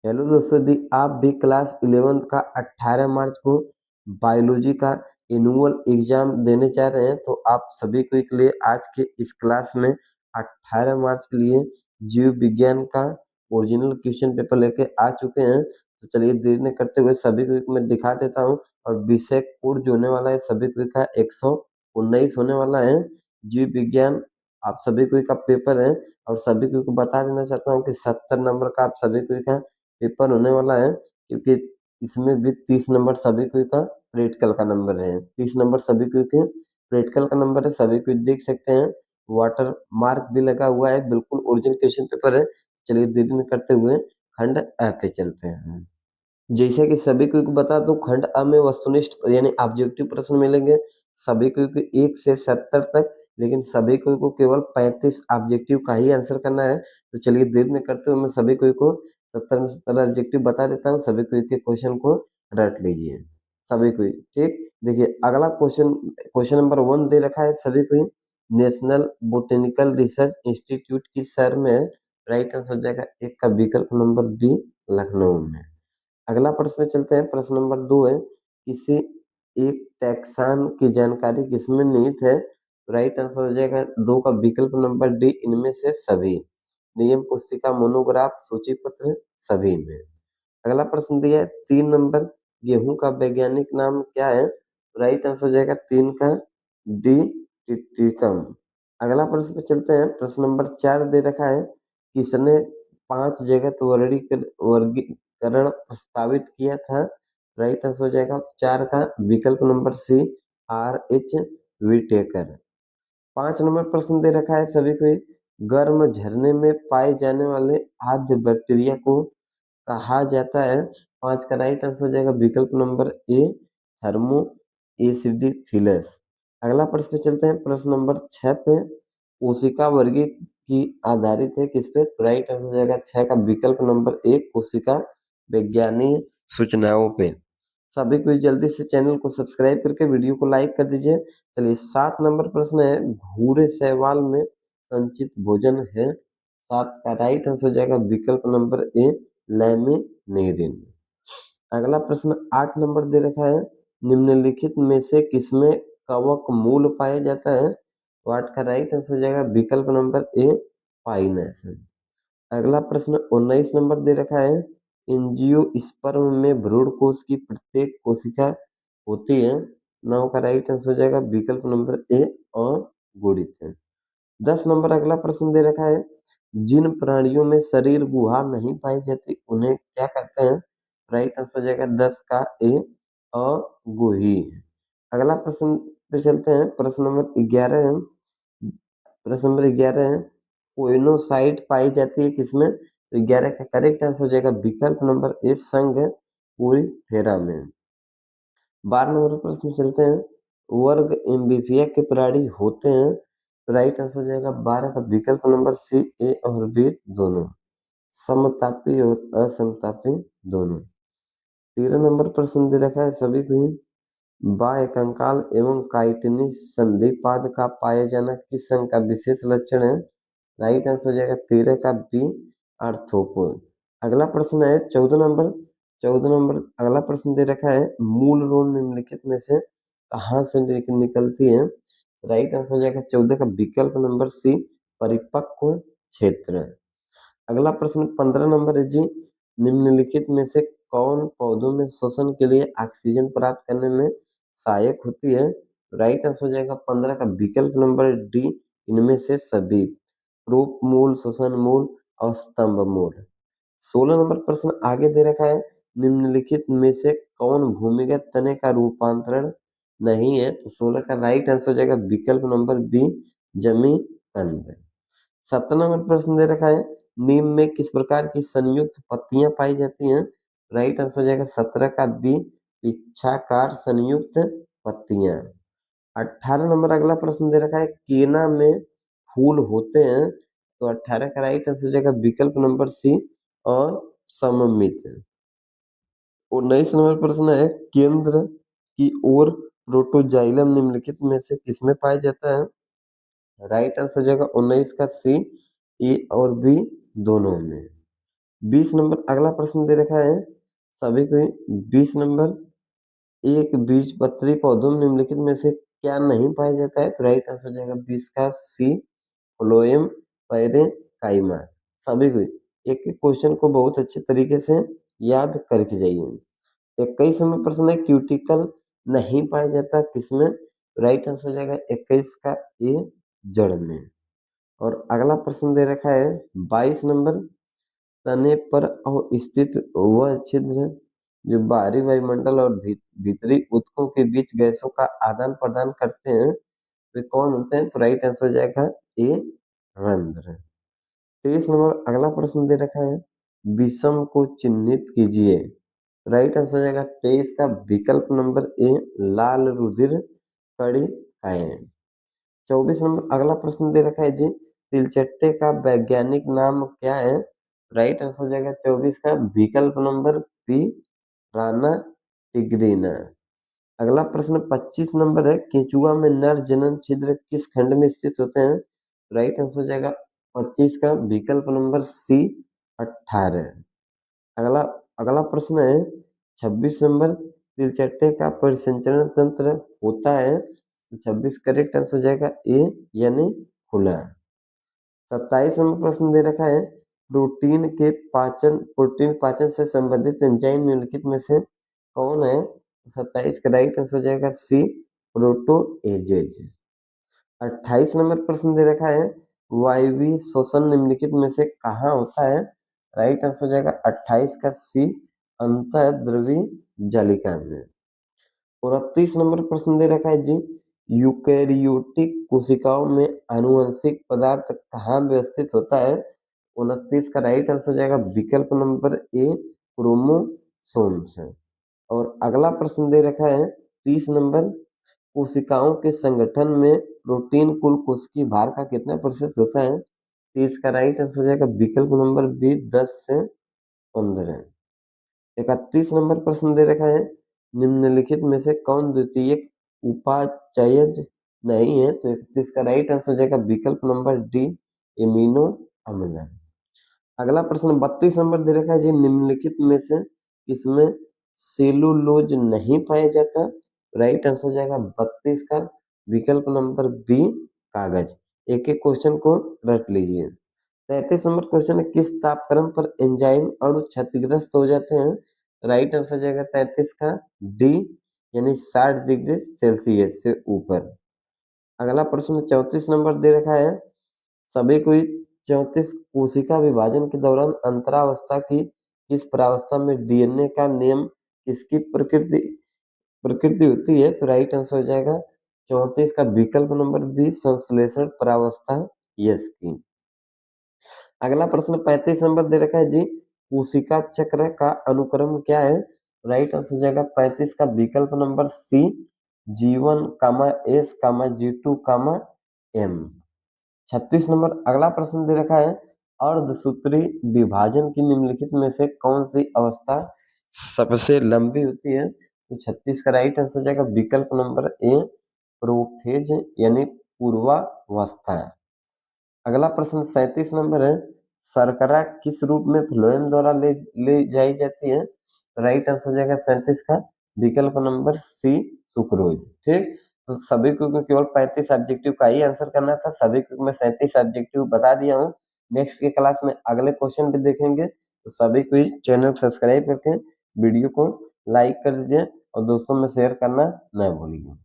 Hello दोस्तों यदि आप भी क्लास 11th का 18 मार्च को बायोलॉजी का एनुअल एग्जाम देने जा रहे हैं तो आप सभी को के लिए आज के इस क्लास में 18 मार्च के लिए जीव विज्ञान का ओरिजिनल क्वेश्चन पेपर लेके आ चुके हैं। तो चलिए देर न करते हुए सभी को मैं दिखा देता हूं। और विषय कोड जो होने वाला है सभी को का 119 होने वाला है। जीव विज्ञान आप सभी को का पेपर है। और सभी को बता देना चाहता हूँ कि 70 नंबर का आप सभी को का पेपर होने वाला है, क्योंकि इसमें भी 30 नंबर सभी को का प्रैक्टिकल का नंबर है। 30 नंबर सभी को के प्रैक्टिकल का नंबर है, सभी को देख सकते हैं। वाटर मार्क भी लगा हुआ है, बिल्कुल ओरिजिनल क्वेश्चन पेपर है। चलिए देरी न करते हुए खंड अ पे चलते हैं। जैसे कि सभी को बता दूं, खंड अ में वस्तुनिष्ठ यानी ऑब्जेक्टिव प्रश्न मिलेंगे सभी को 1 से 70 तक, लेकिन सभी को केवल 35 ऑब्जेक्टिव का ही आंसर करना है। तो चलिए देर में करते हुए मैं सभी को 70 में 70 ऑब्जेक्टिव बता देता हूँ, सभी को के क्वेश्चन को रट लीजिए सभी को। ठीक, देखिए अगला क्वेश्चन, क्वेश्चन नंबर 1 दे रखा है सभी को। नेशनल बोटेनिकल रिसर्च इंस्टीट्यूट की शहर में है। राइट आंसर हो जाएगा एक का विकल्प नंबर बी, लखनऊ में। अगला प्रश्न में चलते हैं, प्रश्न नंबर 2 है, किसी एक टैक्सान की जानकारी किसमें निहित है। राइट आंसर हो जाएगा 2 का विकल्प नंबर डी, इनमें से सभी। नियम पुस्तिका, मोनोग्राफ, सूची पत्र, सभी में। अगला प्रश्न दिया है 3 नंबर, गेहूं का वैज्ञानिक नाम क्या है। राइट आंसर हो जाएगा 3 का डी, टिट्रिकम। अगला प्रश्न पे चलते हैं, प्रश्न नंबर 4 दे रखा है, किसने 5 जगत वर्गीकरण प्रस्तावित किया था। राइट आंसर हो जाएगा 4 का विकल्प number C, R H Whittaker. 5 number प्रश्न दे रखा है सभी को, गर्म झरने में पाए जाने वाले आद्य बैक्टीरिया को कहा जाता है। 5 का राइट आंसर हो जाएगा विकल्प नंबर ए, थर्मो एसिडिफिलस। अगला प्रश्न पे चलते हैं, प्रश्न नंबर 6 पे, कोशिका वर्गी की आधारित है किस पे। राइट आंसर हो जाएगा 6 का विकल्प नंबर ए, कोशिका वैज्ञानिक सूचनाओं पे। सभी को जल्दी से चैनल को सब्सक्राइब करके वीडियो को लाइक कर दीजिए। चलिए 7 नंबर प्रश्न है, भूरे शैवाल में संचित भोजन है। 7 का राइट आंसर हो जाएगा विकल्प नंबर ए, लैमिनेरिन। अगला प्रश्न 8 नंबर दे रखा है, निम्नलिखित में से किसमें कवक मूल पाया जाता है। तो 8 का राइट आंसर हो जाएगा विकल्प नंबर ए, पाइनस। अगला प्रश्न 19 नंबर दे रखा है, एंजियोस्पर्म में भ्रूण कोश की प्रत्येक कोशिका होती है। 9 का राइट आंसर हो जाएगा विकल्प नंबर ए, अगुणित है। 10 नंबर अगला प्रश्न दे रखा है, जिन प्राणियों में शरीर गुहा नहीं पाई जाती उन्हें क्या कहते हैं। राइट आंसर हो जाएगा 10 का ए, अगुही। अगला प्रश्न पे चलते हैं, प्रश्न नंबर 11 है। प्रश्न नंबर 11 है, कोइनोसाइट पाई जाती है किसमें। तो 11 का करेक्ट आंसर हो जाएगा विकल्प नंबर ए, संघ पूरी में। 12 नंबर प्रश्न में चलते हैं, वर्ग एम्फीबिया के प्राणी होते हैं। तो राइट आंसर हो जाएगा 12 का विकल्प नंबर सी, ए और बी दोनों, समतापी और असमतापी दोनों। 13 नंबर प्रश्न दे रखा है सभी को, बाह्य कंकाल एवं काइटिनी संधिपाद का पाया जाना किस संघ का विशेष लक्षण है। राइट आंसर हो जाएगा 13 का बी, आर्थ्रोपोड। अगला प्रश्न है 14 नंबर अगला प्रश्न दे रखा है, मूल रोम निम्नलिखित में से कहाँ से निकलती है। राइट आंसर हो जाएगा 14 का विकल्प नंबर सी, परिपक्व क्षेत्र। अगला प्रश्न 15 नंबर है जी, निम्नलिखित में से कौन पौधों में श्वसन के लिए ऑक्सीजन प्राप्त करने में सहायक होती है। राइट आंसर हो जाएगा 15 का विकल्प नंबर डी, इनमें से सभी, रूप मूल, श्वसन मूल और स्तंभ मूल। 16 नंबर प्रश्न आगे दे रखा है, निम्नलिखित में से कौन भूमिगत तने का रूपांतरण नहीं है। तो 16 का राइट आंसर हो जाएगा विकल्प नंबर बी, जमी कंद। 17 नंबर प्रश्न दे रखा है, नीम में किस प्रकार की संयुक्त पत्तियां पाई जाती हैं। राइट आंसर हो जाएगा 17 का बी, पिच्छाकार संयुक्त पत्तियां। 18 नंबर अगला प्रश्न दे रखा है, केना में फूल होते हैं। तो 18 का राइट आंसर हो जाएगा विकल्प नंबर सी, और सममित। 19 नंबर प्रश्न है, केंद्र की ओर प्रोटोजाइलम निम्नलिखित में से किसमें पाया जाता है। राइट आंसर हो जाएगा 19 का सी, ए और बी दोनों में। 20 नंबर अगला प्रश्न दे रखा है सभी को। 20 नंबर, एक बीजपत्री पौधों में निम्नलिखित में से क्या नहीं पाया जाता है? तो राइट आंसर हो जाएगा 20 का सी, फ्लोएम पैरेकाइमा। सभी को एक एक क्वेश्चन को बहुत अच्छे तरीके से याद करके जाइए। 21 नंबर प्रश्न है क्यूटिकल नहीं पाया जाता किसमें? राइट आंसर हो जाएगा 21 का ए, जड़ में। और अगला प्रश्न दे रखा है 22 नंबर, तने पर अवस्थित वह छिद्र जो बाहरी वायुमंडल और भीतरी ऊतकों के बीच गैसों का आदान प्रदान करते हैं, वे कौन होते हैं? तो राइट आंसर हो जाएगा ए, रंध्र। 23 नंबर अगला प्रश्न दे रखा है विषम को चिन्हित कीजिए। राइट आंसर हो जाएगा 23 का विकल्प नंबर ए, लाल रुधिर कड़ी आयन। 24 नंबर अगला प्रश्न दे रखा है जी तिलचट्टे का वैज्ञानिक नाम क्या है? राइट आंसर हो जाएगा 24 का विकल्प नंबर बी, राना टिग्रिना। अगला प्रश्न 25 नंबर है केंचुआ में नर जनन छिद्र किस खंड में स्थित होते हैं? राइट आंसर हो जाएगा 25 का विकल्प नंबर सी, 18। अगला अगला प्रश्न है 26 नंबर तिलचट्टे का परिसंचरण तंत्र होता है? तो 26 करेक्ट आंसर हो जाएगा ए, यानी खुला। 27 नंबर प्रश्न दे रखा है प्रोटीन पाचन से संबंधित एंजाइम निम्नलिखित में से कौन है? 27 का राइट आंसर हो जाएगा सी, प्रोटोएजेज। 28 नंबर प्रश्न दे रखा है वायवीय शोषण निम्नलिखित में से कहाँ होता है? राइट आंसर हो जाएगा 28 का सी, अंतःद्रवी जालिका में। 29 नंबर प्रश्न दे रखा है जी यूकैरियोटिक कोशिकाओं में आनुवंशिक पदार्थ कहाँ व्यवस्थित होता है? 29 का राइट आंसर हो जाएगा विकल्प नंबर ए, क्रोमोसोम्स। और अगला प्रश्न दे रखा है 30 नंबर कोशिकाओं के संगठन में प्रोटीन कुल कोशिकीय भार का कितना प्रतिशत होता है? 30 का राइट आंसर हो जाएगा विकल्प नंबर बी, 10 से 15। 31 नंबर प्रश्न दे रखा है निम्नलिखित में से कौन द्वितीयक उपाचयज नहीं है? तो 31 का राइट आंसर हो जाएगा विकल्प नंबर डी, एमिनो अम्ल। अगला प्रश्न 32 नंबर दे रखा है जी निम्नलिखित में से इसमें सेलुलोज नहीं पाया जाता? राइट आंसर हो जाएगा 32 का विकल्प नंबर बी, कागज। एक एक क्वेश्चन को रट लीजिए। 33 नंबर क्वेश्चन है किस तापक्रम पर एंजाइम अणु क्षतिग्रस्त हो जाते हैं? राइट आंसर हो जाएगा 33 का डी, यानी 60 डिग्री सेल्सियस से ऊपर। अगला प्रश्न 34 नंबर दे रखा है सभी को 34 कोशिका विभाजन के दौरान अंतरावस्था की किस प्रावस्था में डीएनए का नियम किसकी प्रकृति प्रकृति होती है? तो राइट आंसर हो जाएगा 34 का विकल्प नंबर बी, संश्लेषण प्रावस्था यस की। अगला प्रश्न 35 नंबर दे रखा है जी कोशिका चक्र का अनुक्रम क्या है? राइट आंसर हो जाएगा 35 का विकल्प number C, G1, S, G2, M। 36 number अगला प्रश्न दे रखा है अर्धसूत्री विभाजन की निम्नलिखित में से कौन सी अवस्था सबसे लंबी होती है? तो 36 का राइट आंसर हो जाएगा विकल्प नंबर ए, प्रोफेज यानी पूर्वावस्था। अगला प्रश्न 37 नंबर है शर्करा किस रूप में फ्लोएम द्वारा ले जाई जाती है? राइट आंसर हो जाएगा 37 का विकल्प नंबर सी, सुक्रोज। ठीक, तो सभी को केवल 35 ऑब्जेक्टिव का ही आंसर करना था। सभी को मैं 37 ऑब्जेक्टिव बता दिया हूँ। नेक्स्ट के क्लास में अगले क्वेश्चन भी देखेंगे। तो सभी को चैनल सब्सक्राइब करके वीडियो को लाइक कर दीजिए और दोस्तों में शेयर करना न भूलिए।